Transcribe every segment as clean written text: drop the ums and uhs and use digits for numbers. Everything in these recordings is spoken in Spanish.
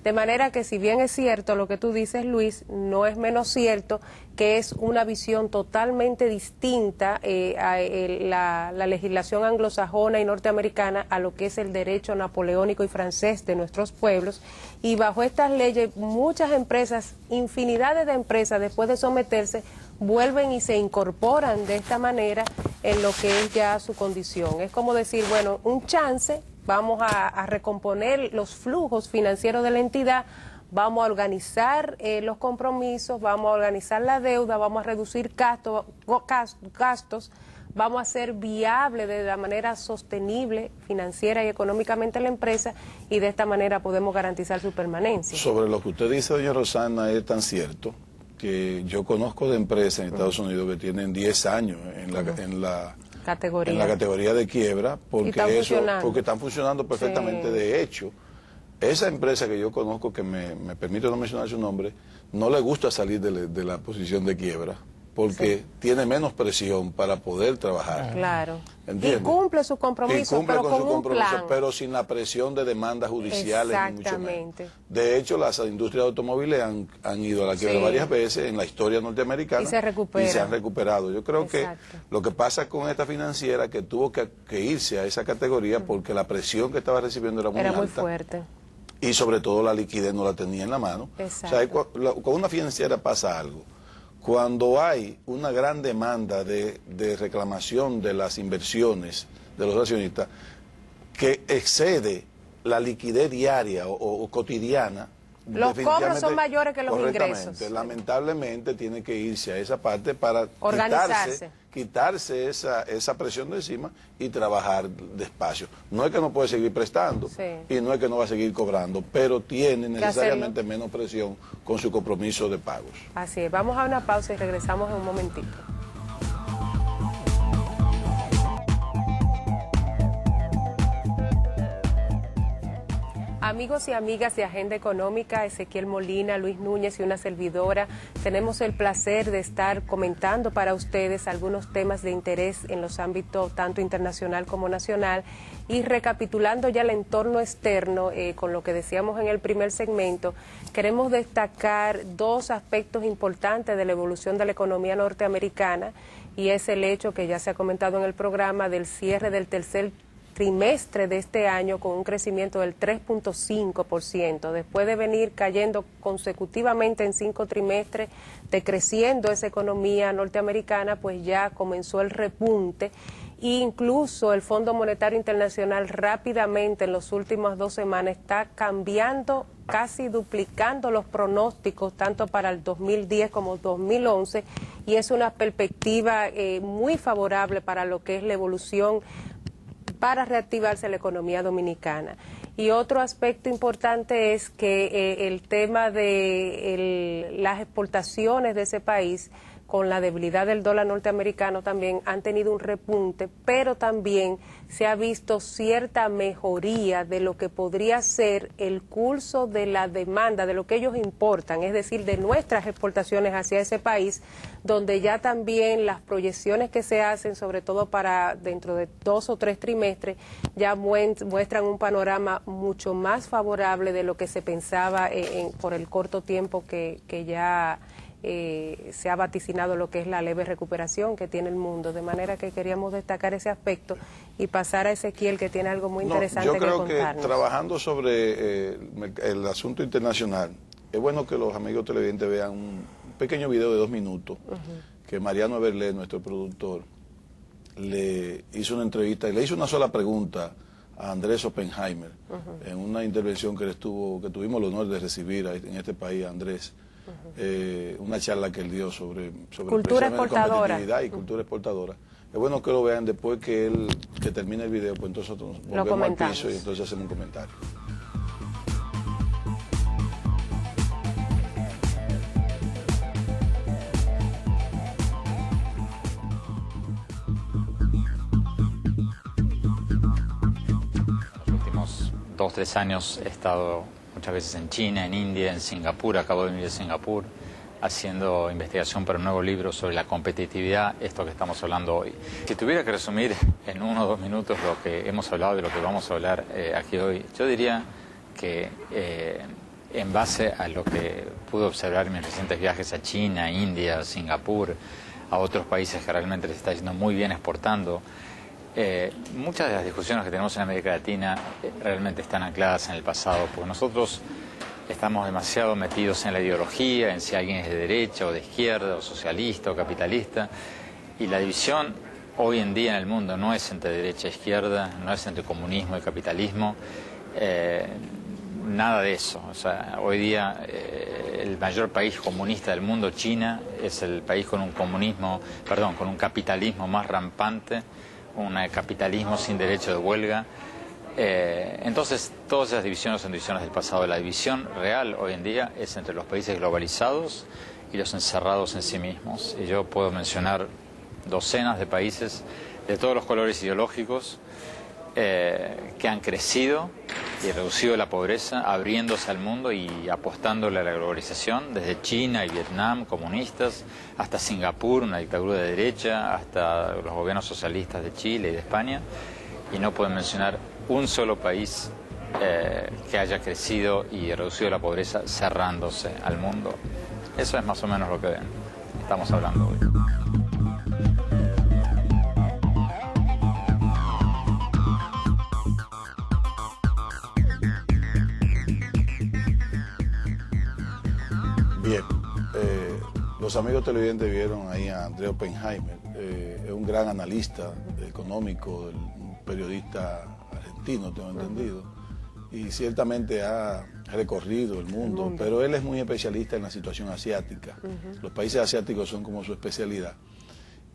De manera que si bien es cierto lo que tú dices, Luis, no es menos cierto que es una visión totalmente distinta la legislación anglosajona y norteamericana a lo que es el derecho napoleónico y francés de nuestros pueblos. Y bajo estas leyes, muchas empresas, infinidades de empresas, después de someterse, vuelven y se incorporan de esta manera en lo que es ya su condición. Es como decir, bueno, un chance, vamos a recomponer los flujos financieros de la entidad, vamos a organizar los compromisos, vamos a organizar la deuda, vamos a reducir gastos, vamos a hacer viable de la manera sostenible financiera y económicamente la empresa, y de esta manera podemos garantizar su permanencia. Sobre lo que usted dice, doña Rosana, es tan cierto que yo conozco de empresas en Estados Unidos que tienen 10 años en la categoría de quiebra, porque están funcionando perfectamente. Sí. De hecho, esa empresa que yo conozco, que me permite no mencionar su nombre, no le gusta salir de la posición de quiebra, porque sí, tiene menos presión para poder trabajar. Claro. ¿Entiendes? Y cumple su compromiso, pero con un plan. Pero sin la presión de demandas judiciales. Exactamente. De hecho, las industrias automóviles han ido a la quiebra, sí, varias veces en la historia norteamericana y se han recuperado. Yo creo que lo que pasa con esta financiera, que tuvo que irse a esa categoría porque la presión que estaba recibiendo era muy alta. Muy fuerte. Y sobre todo la liquidez no la tenía en la mano. Exacto. O sea, con una financiera pasa algo. Cuando hay una gran demanda de reclamación de las inversiones de los accionistas que excede la liquidez diaria o cotidiana, los cobros son mayores que los ingresos. Lamentablemente tiene que irse a esa parte para quitarse esa presión de encima y trabajar despacio. No es que no puede seguir prestando, sí, y no es que no va a seguir cobrando, pero tiene necesariamente menos presión con su compromiso de pagos. Así es. Vamos a una pausa y regresamos en un momentito. Amigos y amigas de Agenda Económica, Ezequiel Molina, Luis Núñez y una servidora, tenemos el placer de estar comentando para ustedes algunos temas de interés en los ámbitos tanto internacional como nacional, y recapitulando ya el entorno externo, con lo que decíamos en el primer segmento, queremos destacar dos aspectos importantes de la evolución de la economía norteamericana, y es el hecho que ya se ha comentado en el programa del cierre del tercer trimestre de este año con un crecimiento del 3.5%, después de venir cayendo consecutivamente en 5 trimestres, decreciendo esa economía norteamericana, pues ya comenzó el repunte, e incluso el Fondo Monetario Internacional rápidamente en las últimas 2 semanas está cambiando, casi duplicando los pronósticos tanto para el 2010 como 2011, y es una perspectiva muy favorable para lo que es la evolución para reactivarse la economía dominicana. Y otro aspecto importante es que el tema de las exportaciones de ese país, con la debilidad del dólar norteamericano, también han tenido un repunte, pero también se ha visto cierta mejoría de lo que podría ser el curso de la demanda, de lo que ellos importan, es decir, de nuestras exportaciones hacia ese país, donde ya también las proyecciones que se hacen, sobre todo para dentro de 2 o 3 trimestres, ya muestran un panorama mucho más favorable de lo que se pensaba por el corto tiempo que ya se ha vaticinado lo que es la leve recuperación que tiene el mundo, de manera que queríamos destacar ese aspecto y pasar a Ezequiel, que tiene algo muy interesante que contarnos. Yo creo que trabajando sobre el asunto internacional, es bueno que los amigos televidentes vean un pequeño video de 2 minutos, que Mariano Everlé, nuestro productor, le hizo una entrevista y le hizo una sola pregunta a Andrés Oppenheimer, en una intervención que tuvimos el honor de recibir en este país a Andrés. Una charla que él dio sobre cultura exportadora y cultura exportadora. Es bueno que lo vean después que termine el video, pues entonces nosotros volvemos al piso y entonces hacemos un comentario. Los últimos 2 o 3 años he estado muchas veces en China, en India, en Singapur, acabo de venir de Singapur, haciendo investigación para un nuevo libro sobre la competitividad, esto que estamos hablando hoy. Si tuviera que resumir en 1 o 2 minutos lo que hemos hablado, de lo que vamos a hablar aquí hoy, yo diría que en base a lo que pude observar en mis recientes viajes a China, India, Singapur, a otros países que realmente les está yendo muy bien exportando, muchas de las discusiones que tenemos en América Latina realmente están ancladas en el pasado, porque nosotros estamos demasiado metidos en la ideología, en si alguien es de derecha o de izquierda, o socialista o capitalista, y la división hoy en día en el mundo no es entre derecha e izquierda, no es entre comunismo y capitalismo, nada de eso. O sea, hoy día el mayor país comunista del mundo, China, es el país con un con un capitalismo más rampante, un capitalismo sin derecho de huelga. Entonces, todas esas divisiones son divisiones del pasado. La división real hoy en día es entre los países globalizados y los encerrados en sí mismos. Y yo puedo mencionar docenas de países de todos los colores ideológicos que han crecido y reducido la pobreza, abriéndose al mundo y apostándole a la globalización, desde China y Vietnam, comunistas, hasta Singapur, una dictadura de derecha, hasta los gobiernos socialistas de Chile y de España, y no pueden mencionar un solo país que haya crecido y reducido la pobreza cerrándose al mundo. Eso es más o menos lo que estamos hablando hoy. Bien, los amigos televidentes vieron ahí a Andrés Oppenheimer, es un gran analista económico, un periodista argentino, tengo entendido, y ciertamente ha recorrido el mundo, pero él es muy especialista en la situación asiática. Los países asiáticos son como su especialidad.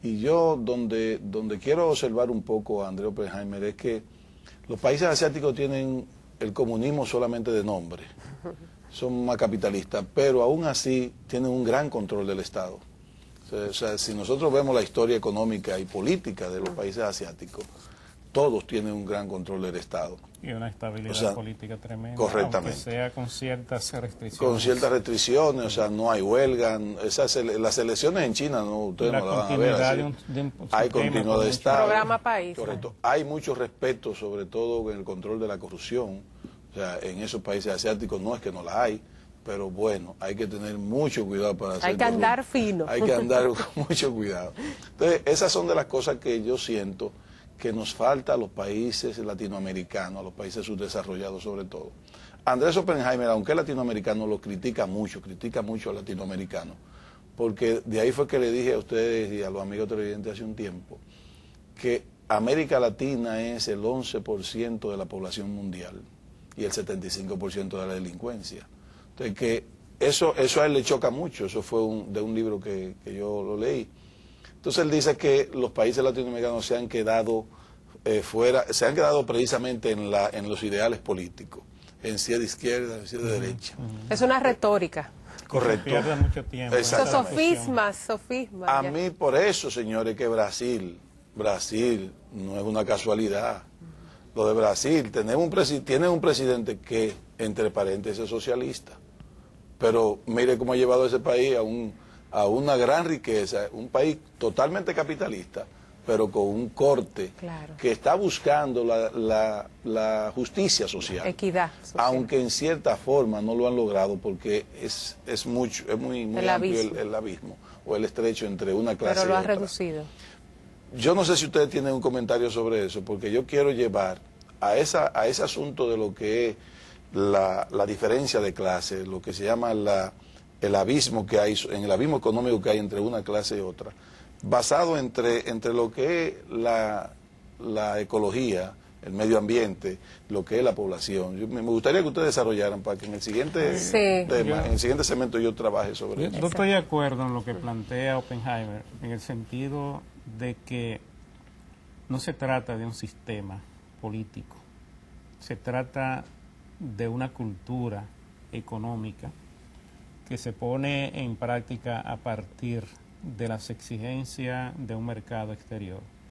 Y yo donde quiero observar un poco a Andrés Oppenheimer es que los países asiáticos tienen el comunismo solamente de nombre. Son más capitalistas, pero aún así tienen un gran control del Estado. O sea, si nosotros vemos la historia económica y política de los países asiáticos, todos tienen un gran control del Estado. Y una estabilidad política tremenda. Correctamente. Aunque sea con ciertas restricciones. Con ciertas restricciones, o sea, no hay huelga. Las elecciones en China, ustedes no la van a ver así. Hay continuidad de Estado. Programa país. Correcto. Hay mucho respeto, sobre todo en el control de la corrupción. O sea, en esos países asiáticos no es que no la hay, pero bueno, hay que tener mucho cuidado para hacer. Hay que andar fino. Hay que andar con mucho cuidado. Entonces, esas son de las cosas que yo siento que nos falta a los países latinoamericanos, a los países subdesarrollados sobre todo. Andrés Oppenheimer, aunque es latinoamericano, lo critica mucho al latinoamericano, porque de ahí fue que le dije a ustedes y a los amigos televidentes hace un tiempo, que América Latina es el 11% de la población mundial y el 75% de la delincuencia. Entonces, que eso a él le choca mucho, eso fue de un libro que yo lo leí. Entonces él dice que los países latinoamericanos se han quedado se han quedado precisamente en los ideales políticos, en si es de izquierda, en si es de derecha. Es una retórica. Correcto. Pierde mucho tiempo. Esos sofismas. A mí por eso, señores, que Brasil no es una casualidad. Lo de Brasil, tiene un presidente que, entre paréntesis, es socialista. Pero mire cómo ha llevado ese país a una gran riqueza, un país totalmente capitalista, pero con un corte que está buscando la justicia social. Equidad social. Aunque en cierta forma no lo han logrado porque es muy amplio el abismo o el estrecho entre una clase y otra. Pero lo ha reducido. Yo no sé si ustedes tienen un comentario sobre eso, porque yo quiero llevar a ese asunto de lo que es la diferencia de clase, lo que se llama el abismo que hay, en el abismo económico que hay entre una clase y otra, basado entre lo que es la ecología, el medio ambiente, lo que es la población. Me gustaría que ustedes desarrollaran para que en el siguiente tema, en el siguiente segmento yo trabaje sobre eso. Yo estoy de acuerdo en lo que plantea Oppenheimer, en el sentido de que no se trata de un sistema político, se trata de una cultura económica que se pone en práctica a partir de las exigencias de un mercado exterior.